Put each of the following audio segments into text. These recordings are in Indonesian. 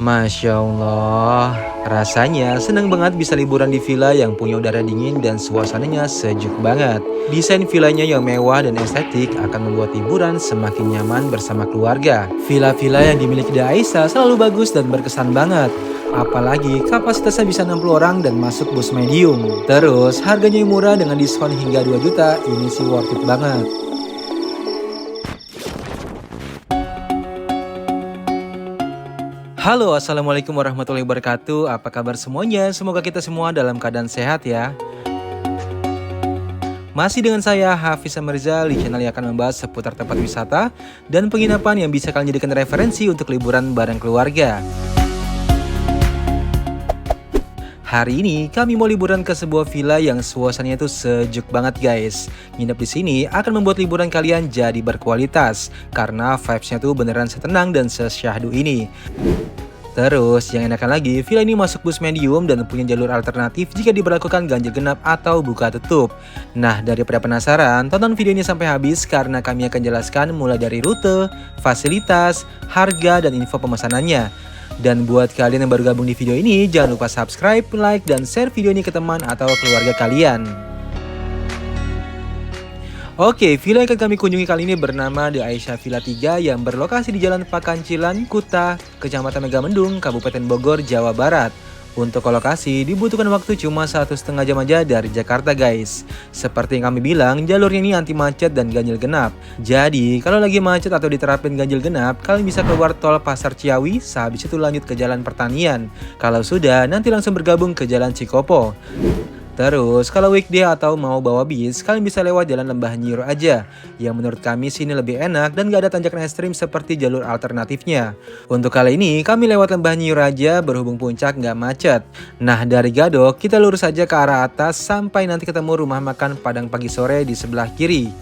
Masya Allah, rasanya senang banget bisa liburan di villa yang punya udara dingin dan suasananya sejuk banget. Desain villanya yang mewah dan estetik akan membuat liburan semakin nyaman bersama keluarga. Villa-villa yang dimiliki Aisyah selalu bagus dan berkesan banget. Apalagi kapasitasnya bisa 60 orang dan masuk bus medium. Terus harganya yang murah dengan diskon hingga 2 juta, ini sih worth it banget. Halo, assalamualaikum warahmatullahi wabarakatuh. Apa kabar semuanya? Semoga kita semua dalam keadaan sehat ya. Masih dengan saya Hafiz Amirzal di channel yang akan membahas seputar tempat wisata dan penginapan yang bisa kalian jadikan referensi untuk liburan bareng keluarga. Hari ini kami mau liburan ke sebuah villa yang suasananya itu sejuk banget guys. Nginep di sini akan membuat liburan kalian jadi berkualitas karena vibes-nya tuh beneran setenang dan sesyahdu ini. Terus yang enakan lagi, villa ini masuk bus medium dan punya jalur alternatif jika diberlakukan ganjil genap atau buka tutup. Nah, daripada penasaran, tonton videonya sampai habis karena kami akan jelaskan mulai dari rute, fasilitas, harga, dan info pemesanannya. Dan buat kalian yang baru gabung di video ini, jangan lupa subscribe, like, dan share video ini ke teman atau keluarga kalian. Oke, villa yang akan kami kunjungi kali ini bernama The Aisyah Villa 3 yang berlokasi di Jalan Pakancilan, Kuta, Kecamatan Megamendung, Kabupaten Bogor, Jawa Barat. Untuk lokasi dibutuhkan waktu cuma 1,5 jam aja dari Jakarta guys. Seperti yang kami bilang, jalurnya ini anti macet dan ganjil genap. Jadi, kalau lagi macet atau diterapin ganjil genap, kalian bisa keluar tol Pasar Ciawi, sehabis itu lanjut ke Jalan Pertanian. Kalau sudah, nanti langsung bergabung ke Jalan Cikopo. Terus, kalau weekday atau mau bawa bis, kalian bisa lewat jalan Lembah Nyiur aja. Yang menurut kami sini lebih enak dan gak ada tanjakan ekstrim seperti jalur alternatifnya. Untuk kali ini, kami lewat Lembah Nyiur aja berhubung puncak gak macet. Nah, dari Gadok, kita lurus aja ke arah atas sampai nanti ketemu rumah makan Padang Pagi Sore di sebelah kiri.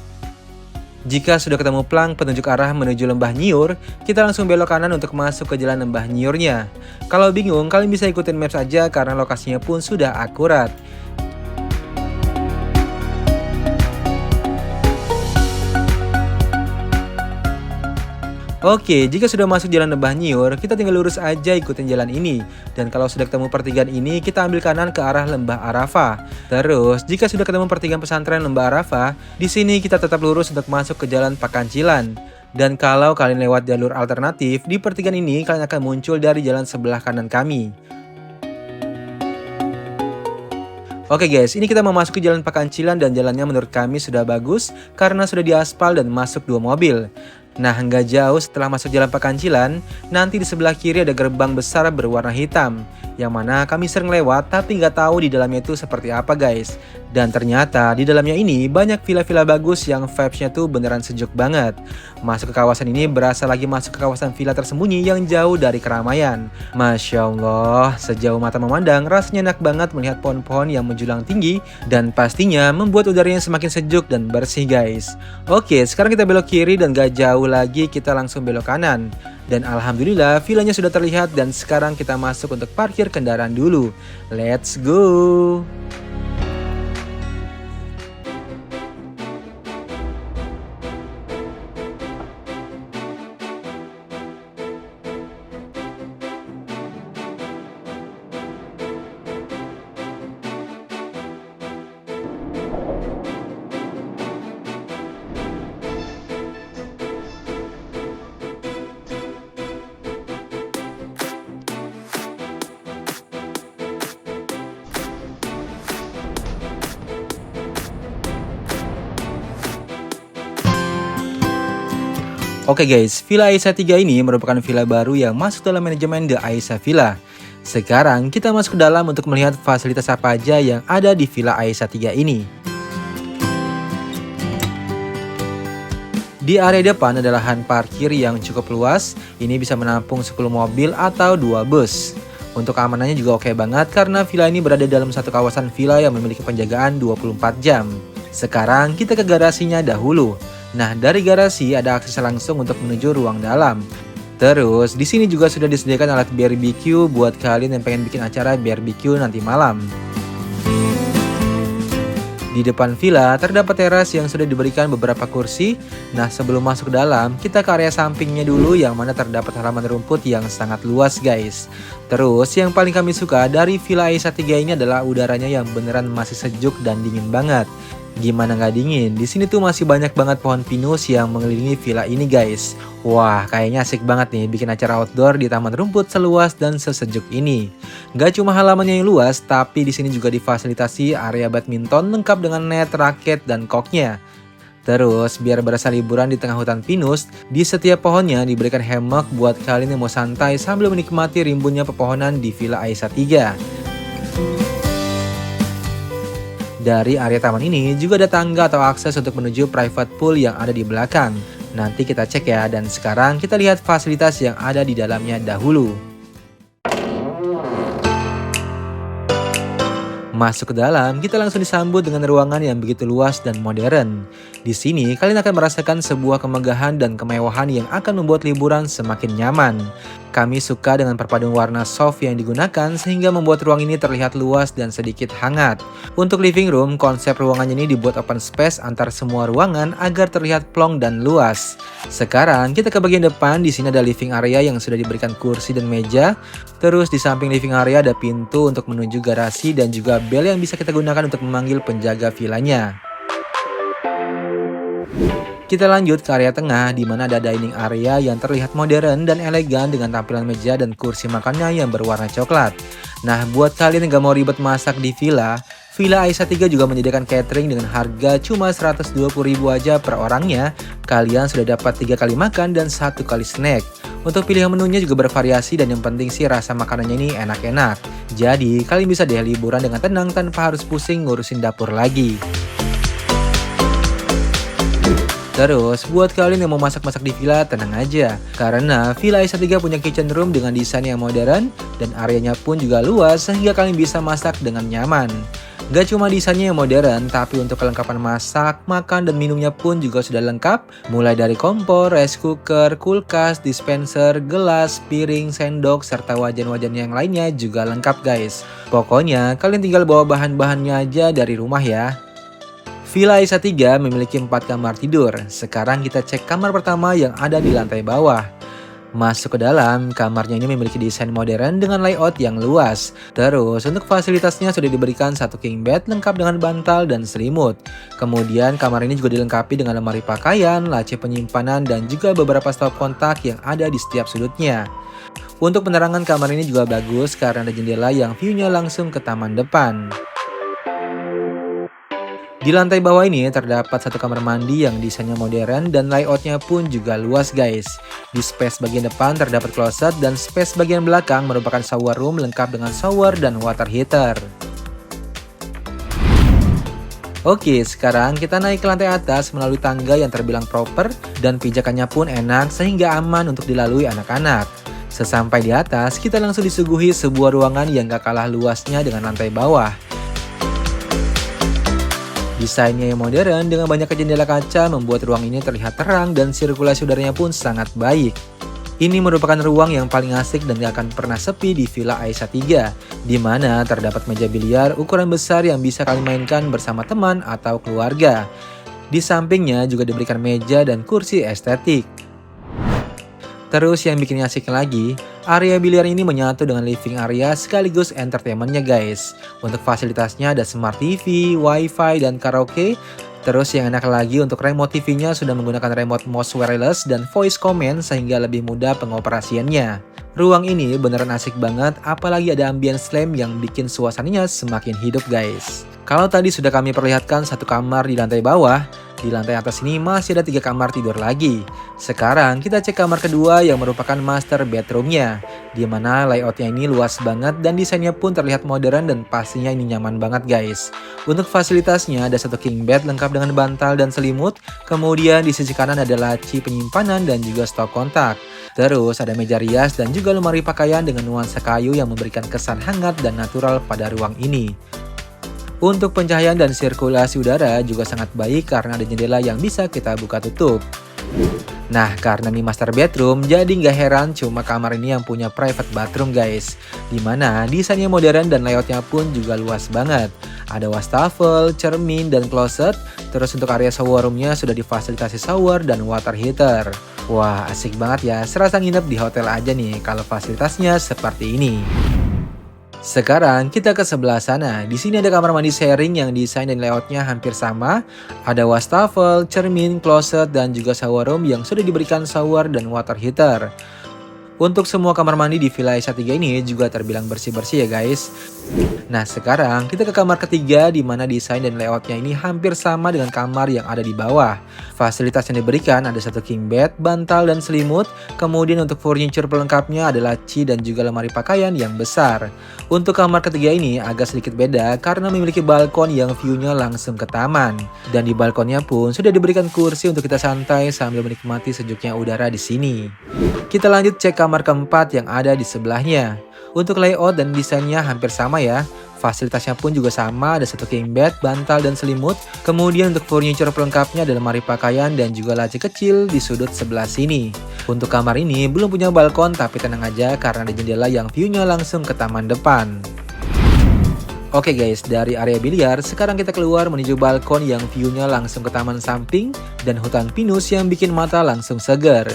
Jika sudah ketemu plang petunjuk arah menuju Lembah Nyiur, kita langsung belok kanan untuk masuk ke jalan Lembah Nyiurnya. Kalau bingung, kalian bisa ikutin maps aja karena lokasinya pun sudah akurat. Oke, jika sudah masuk jalan Lembah Nyiur, kita tinggal lurus aja ikutin jalan ini. Dan kalau sudah ketemu pertigaan ini, kita ambil kanan ke arah Lembah Arafah. Terus, jika sudah ketemu pertigaan pesantren Lembah Arafah, di sini kita tetap lurus untuk masuk ke jalan Pakancilan. Dan kalau kalian lewat jalur alternatif, di pertigaan ini kalian akan muncul dari jalan sebelah kanan kami. Oke guys, ini kita memasuki jalan Pakancilan dan jalannya menurut kami sudah bagus karena sudah diaspal dan masuk 2 mobil. Nah, nggak jauh setelah masuk jalan Pakancilan, nanti di sebelah kiri ada gerbang besar berwarna hitam. Yang mana kami sering lewat tapi nggak tahu di dalamnya itu seperti apa guys. Dan ternyata di dalamnya ini banyak villa-villa bagus yang vibes-nya tuh beneran sejuk banget. Masuk ke kawasan ini berasa lagi masuk ke kawasan villa tersembunyi yang jauh dari keramaian. Masya Allah, sejauh mata memandang rasanya enak banget melihat pohon-pohon yang menjulang tinggi. Dan pastinya membuat udaranya semakin sejuk dan bersih guys. Oke, sekarang kita belok kiri dan gak jauh lagi kita langsung belok kanan. Dan alhamdulillah villanya sudah terlihat dan sekarang kita masuk untuk parkir kendaraan dulu. Let's go! Oke guys, Villa Aisyah 3 ini merupakan villa baru yang masuk dalam manajemen The Aisyah Villa. Sekarang kita masuk ke dalam untuk melihat fasilitas apa aja yang ada di Villa Aisyah 3 ini. Di area depan ada lahan parkir yang cukup luas, ini bisa menampung 10 mobil atau 2 bus. Untuk keamanannya juga oke banget karena villa ini berada dalam satu kawasan villa yang memiliki penjagaan 24 jam. Sekarang kita ke garasinya dahulu. Nah, dari garasi ada akses langsung untuk menuju ruang dalam. Terus, di sini juga sudah disediakan alat BBQ buat kalian yang pengen bikin acara BBQ nanti malam. Di depan villa terdapat teras yang sudah diberikan beberapa kursi. Nah, sebelum masuk ke dalam, kita ke area sampingnya dulu yang mana terdapat halaman rumput yang sangat luas guys. Terus yang paling kami suka dari Villa Aisyah 3 ini adalah udaranya yang beneran masih sejuk dan dingin banget. Gimana nggak dingin? Di sini tuh masih banyak banget pohon pinus yang mengelilingi villa ini guys. Wah, kayaknya asik banget nih bikin acara outdoor di taman rumput seluas dan sesejuk ini. Gak cuma halamannya yang luas, tapi di sini juga difasilitasi area badminton lengkap dengan net, raket, dan koknya. Terus, biar berasa liburan di tengah hutan pinus, di setiap pohonnya diberikan hammock buat kalian yang mau santai sambil menikmati rimbunnya pepohonan di Villa Aisyah 3. Dari area taman ini juga ada tangga atau akses untuk menuju private pool yang ada di belakang. Nanti kita cek ya, dan sekarang kita lihat fasilitas yang ada di dalamnya dahulu. Masuk ke dalam, kita langsung disambut dengan ruangan yang begitu luas dan modern. Di sini, kalian akan merasakan sebuah kemegahan dan kemewahan yang akan membuat liburan semakin nyaman. Kami suka dengan perpaduan warna soft yang digunakan sehingga membuat ruang ini terlihat luas dan sedikit hangat. Untuk living room, konsep ruangannya ini dibuat open space antar semua ruangan agar terlihat plong dan luas. Sekarang kita ke bagian depan, di sini ada living area yang sudah diberikan kursi dan meja. Terus di samping living area ada pintu untuk menuju garasi dan juga bel yang bisa kita gunakan untuk memanggil penjaga villanya. Kita lanjut ke area tengah di mana ada dining area yang terlihat modern dan elegan dengan tampilan meja dan kursi makannya yang berwarna coklat. Nah, buat kalian yang gak mau ribet masak di villa, Villa Aisyah 3 juga menyediakan catering dengan harga cuma 120.000 aja per orangnya. Kalian sudah dapat 3 kali makan dan 1 kali snack. Untuk pilihan menunya juga bervariasi dan yang penting sih rasa makanannya ini enak-enak. Jadi, kalian bisa deh liburan dengan tenang tanpa harus pusing ngurusin dapur lagi. Terus, buat kalian yang mau masak-masak di villa, tenang aja. Karena Villa Aisyah 3 punya kitchen room dengan desain yang modern dan areanya pun juga luas sehingga kalian bisa masak dengan nyaman. Gak cuma desainnya yang modern, tapi untuk kelengkapan masak, makan, dan minumnya pun juga sudah lengkap. Mulai dari kompor, rice cooker, kulkas, dispenser, gelas, piring, sendok, serta wajan-wajan yang lainnya juga lengkap guys. Pokoknya, kalian tinggal bawa bahan-bahannya aja dari rumah ya. Villa Aisyah 3 memiliki 4 kamar tidur. Sekarang kita cek kamar pertama yang ada di lantai bawah. Masuk ke dalam, kamarnya ini memiliki desain modern dengan layout yang luas. Terus, untuk fasilitasnya sudah diberikan 1 king bed lengkap dengan bantal dan selimut. Kemudian, kamar ini juga dilengkapi dengan lemari pakaian, laci penyimpanan, dan juga beberapa stop kontak yang ada di setiap sudutnya. Untuk penerangan kamar ini juga bagus karena ada jendela yang view-nya langsung ke taman depan. Di lantai bawah ini terdapat 1 kamar mandi yang desainnya modern dan layoutnya pun juga luas guys. Di space bagian depan terdapat closet dan space bagian belakang merupakan shower room lengkap dengan shower dan water heater. Oke, sekarang kita naik ke lantai atas melalui tangga yang terbilang proper dan pijakannya pun enak sehingga aman untuk dilalui anak-anak. Sesampai di atas, kita langsung disuguhi sebuah ruangan yang gak kalah luasnya dengan lantai bawah. Desainnya yang modern dengan banyak jendela kaca membuat ruang ini terlihat terang dan sirkulasi udaranya pun sangat baik. Ini merupakan ruang yang paling asik dan gak akan pernah sepi di Villa Aisyah 3, di mana terdapat meja biliar ukuran besar yang bisa kalian mainkan bersama teman atau keluarga. Di sampingnya juga diberikan meja dan kursi estetik. Terus yang bikin asik lagi, area biliar ini menyatu dengan living area sekaligus entertainmentnya guys. Untuk fasilitasnya ada smart TV, wifi, dan karaoke. Terus yang enak lagi untuk remote TV-nya sudah menggunakan remote mouse wireless dan voice command sehingga lebih mudah pengoperasiannya. Ruang ini beneran asik banget, apalagi ada ambience lamp yang bikin suasananya semakin hidup guys. Kalau tadi sudah kami perlihatkan 1 kamar di lantai bawah, di lantai atas ini masih ada 3 kamar tidur lagi. Sekarang kita cek kamar kedua yang merupakan master bedroomnya, di mana layoutnya ini luas banget dan desainnya pun terlihat modern dan pastinya ini nyaman banget guys. Untuk fasilitasnya ada 1 king bed lengkap dengan bantal dan selimut, kemudian di sisi kanan ada laci penyimpanan dan juga stok kontak. Terus ada meja rias dan juga lemari pakaian dengan nuansa kayu yang memberikan kesan hangat dan natural pada ruang ini. Untuk pencahayaan dan sirkulasi udara juga sangat baik karena ada jendela yang bisa kita buka tutup. Nah, karena ini master bedroom, jadi nggak heran cuma kamar ini yang punya private bathroom guys. Dimana desainnya modern dan layoutnya pun juga luas banget. Ada wastafel, cermin, dan kloset. Terus untuk area shower roomnya sudah difasilitasi shower dan water heater. Wah, asik banget ya, serasa nginep di hotel aja nih kalau fasilitasnya seperti ini. Sekarang kita ke sebelah sana. Di sini ada kamar mandi sharing yang desain dan layoutnya hampir sama. Ada wastafel, cermin, kloset, dan juga shower room yang sudah diberikan shower dan water heater. Untuk semua kamar mandi di Villa Aisyah 3 ini juga terbilang bersih-bersih ya guys. Nah sekarang kita ke kamar ketiga di mana desain dan layoutnya ini hampir sama dengan kamar yang ada di bawah. Fasilitas yang diberikan ada satu king bed, bantal dan selimut. Kemudian untuk furniture pelengkapnya ada laci dan juga lemari pakaian yang besar. Untuk kamar ketiga ini agak sedikit beda karena memiliki balkon yang view-nya langsung ke taman. Dan di balkonnya pun sudah diberikan kursi untuk kita santai sambil menikmati sejuknya udara di sini. Kita lanjut cek kamar keempat yang ada di sebelahnya. Untuk layout dan desainnya hampir sama ya. Fasilitasnya pun juga sama, ada satu king bed, bantal dan selimut. Kemudian untuk furniture pelengkapnya ada lemari pakaian dan juga laci kecil di sudut sebelah sini. Untuk kamar ini belum punya balkon tapi tenang aja karena ada jendela yang view-nya langsung ke taman depan. Oke guys, dari area biliar, sekarang kita keluar menuju balkon yang view-nya langsung ke taman samping dan hutan pinus yang bikin mata langsung segar.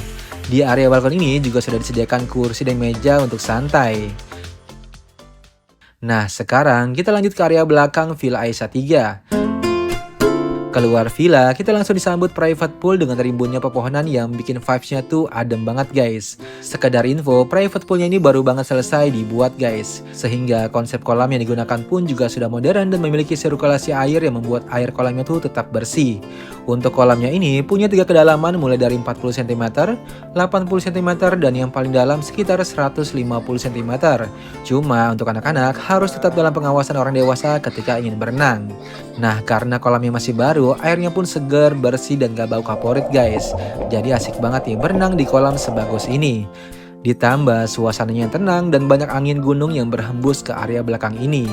Di area balkon ini juga sudah disediakan kursi dan meja untuk santai. Nah, sekarang kita lanjut ke area belakang Villa Aisyah 3. Keluar villa, kita langsung disambut private pool dengan rimbunnya pepohonan yang bikin vibes-nya tuh adem banget guys. Sekedar info, private poolnya ini baru banget selesai dibuat guys. Sehingga konsep kolam yang digunakan pun juga sudah modern dan memiliki sirkulasi air yang membuat air kolamnya tuh tetap bersih. Untuk kolamnya ini punya 3 kedalaman mulai dari 40 cm, 80 cm, dan yang paling dalam sekitar 150 cm. Cuma untuk anak-anak harus tetap dalam pengawasan orang dewasa ketika ingin berenang. Nah, karena kolamnya masih baru, airnya pun segar, bersih, dan gak bau kaporit guys. Jadi asik banget nih berenang di kolam sebagus ini. Ditambah suasananya yang tenang dan banyak angin gunung yang berhembus ke area belakang ini.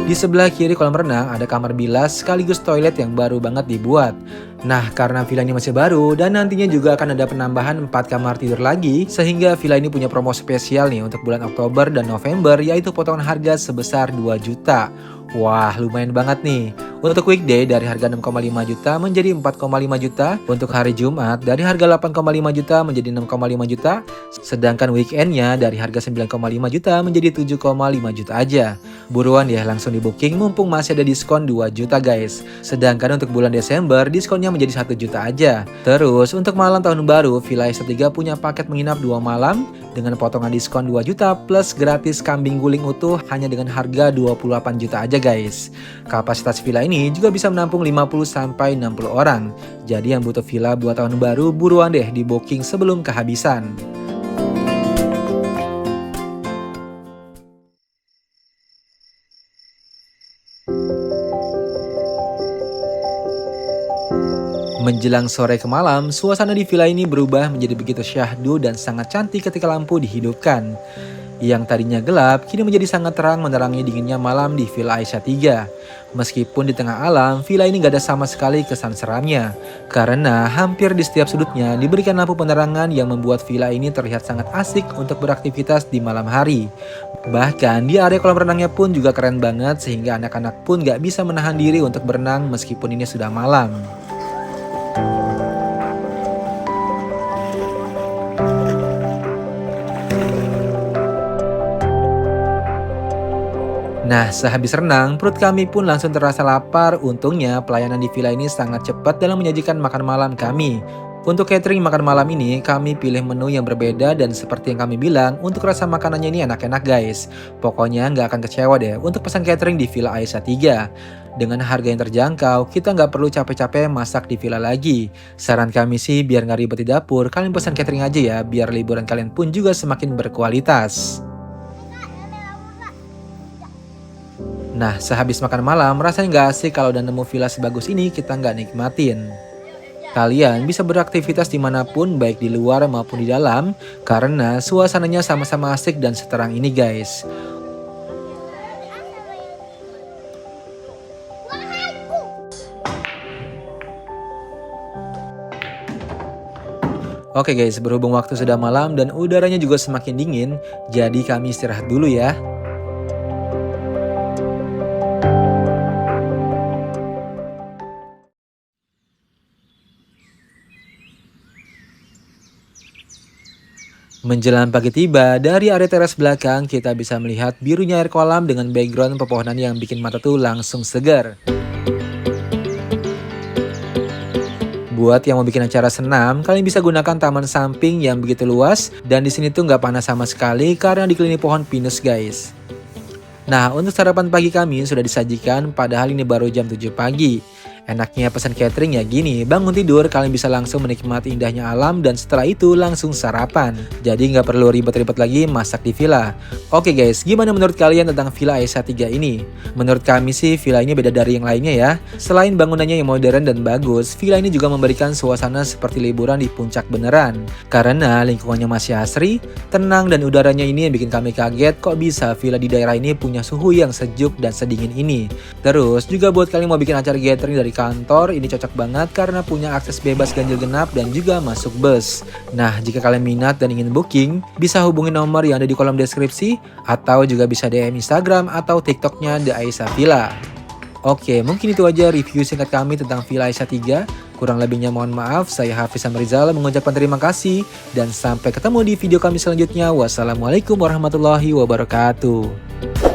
Di sebelah kiri kolam renang ada kamar bilas sekaligus toilet yang baru banget dibuat. Nah, karena villa ini masih baru dan nantinya juga akan ada penambahan 4 kamar tidur lagi, sehingga villa ini punya promo spesial nih untuk bulan Oktober dan November, yaitu potongan harga sebesar 2 juta. Wah, lumayan banget nih. Untuk weekday dari harga 6,5 juta menjadi 4,5 juta. Untuk hari Jumat dari harga 8,5 juta menjadi 6,5 juta. Sedangkan weekendnya dari harga 9,5 juta menjadi 7,5 juta aja. Buruan ya langsung di booking mumpung masih ada diskon 2 juta guys. Sedangkan untuk bulan Desember diskonnya menjadi 1 juta aja. Terus untuk malam tahun baru Villa Aisyah 3 punya paket menginap 2 malam dengan potongan diskon 2 juta plus gratis kambing guling utuh hanya dengan harga 28 juta aja guys. Kapasitas villa ini juga bisa menampung 50-60 orang. Jadi yang butuh villa buat tahun baru buruan deh di booking sebelum kehabisan. Menjelang sore ke malam, suasana di villa ini berubah menjadi begitu syahdu dan sangat cantik ketika lampu dihidupkan. Yang tadinya gelap, kini menjadi sangat terang menerangi dinginnya malam di Villa Aisyah 3. Meskipun di tengah alam, villa ini gak ada sama sekali kesan seramnya. Karena hampir di setiap sudutnya diberikan lampu penerangan yang membuat villa ini terlihat sangat asik untuk beraktivitas di malam hari. Bahkan di area kolam renangnya pun juga keren banget sehingga anak-anak pun gak bisa menahan diri untuk berenang meskipun ini sudah malam. Nah, sehabis renang, perut kami pun langsung terasa lapar. Untungnya, pelayanan di villa ini sangat cepat dalam menyajikan makan malam kami. Untuk catering makan malam ini, kami pilih menu yang berbeda dan seperti yang kami bilang, untuk rasa makanannya ini enak-enak guys. Pokoknya nggak akan kecewa deh untuk pesan catering di Villa Aisyah 3. Dengan harga yang terjangkau, kita nggak perlu capek-capek masak di villa lagi. Saran kami sih, biar nggak ribet di dapur, kalian pesan catering aja ya, biar liburan kalian pun juga semakin berkualitas. Nah, sehabis makan malam, rasanya nggak asik kalau udah nemu villa sebagus ini kita nggak nikmatin. Kalian bisa beraktivitas dimanapun, baik di luar maupun di dalam, karena suasananya sama-sama asik dan seterang ini guys. Oke guys, berhubung waktu sudah malam dan udaranya juga semakin dingin, jadi kami istirahat dulu ya. Menjelang pagi tiba, dari area teras belakang kita bisa melihat birunya air kolam dengan background pepohonan yang bikin mata tuh langsung segar. Buat yang mau bikin acara senam, kalian bisa gunakan taman samping yang begitu luas dan di sini tuh nggak panas sama sekali karena dikelilingi pohon pinus guys. Nah, untuk sarapan pagi kami sudah disajikan padahal ini baru jam 7 pagi. Enaknya pesan catering ya gini, bangun tidur kalian bisa langsung menikmati indahnya alam dan setelah itu langsung sarapan. Jadi nggak perlu ribet-ribet lagi masak di villa. Oke guys, gimana menurut kalian tentang Villa Aisyah 3 ini? Menurut kami sih villa ini beda dari yang lainnya ya. Selain bangunannya yang modern dan bagus, villa ini juga memberikan suasana seperti liburan di puncak beneran. Karena lingkungannya masih asri, tenang dan udaranya ini yang bikin kami kaget kok bisa villa di daerah ini punya suhu yang sejuk dan sedingin ini. Terus juga buat kalian mau bikin acara gathering dari kantor, ini cocok banget karena punya akses bebas ganjil genap dan juga masuk bus. Nah, jika kalian minat dan ingin booking, bisa hubungi nomor yang ada di kolom deskripsi atau juga bisa DM Instagram atau TikToknya The Aisyah Villa. Oke, mungkin itu aja review singkat kami tentang Villa Aisyah 3. Kurang lebihnya mohon maaf, saya Hafiz Amrizal mengucapkan terima kasih dan sampai ketemu di video kami selanjutnya. Wassalamualaikum warahmatullahi wabarakatuh.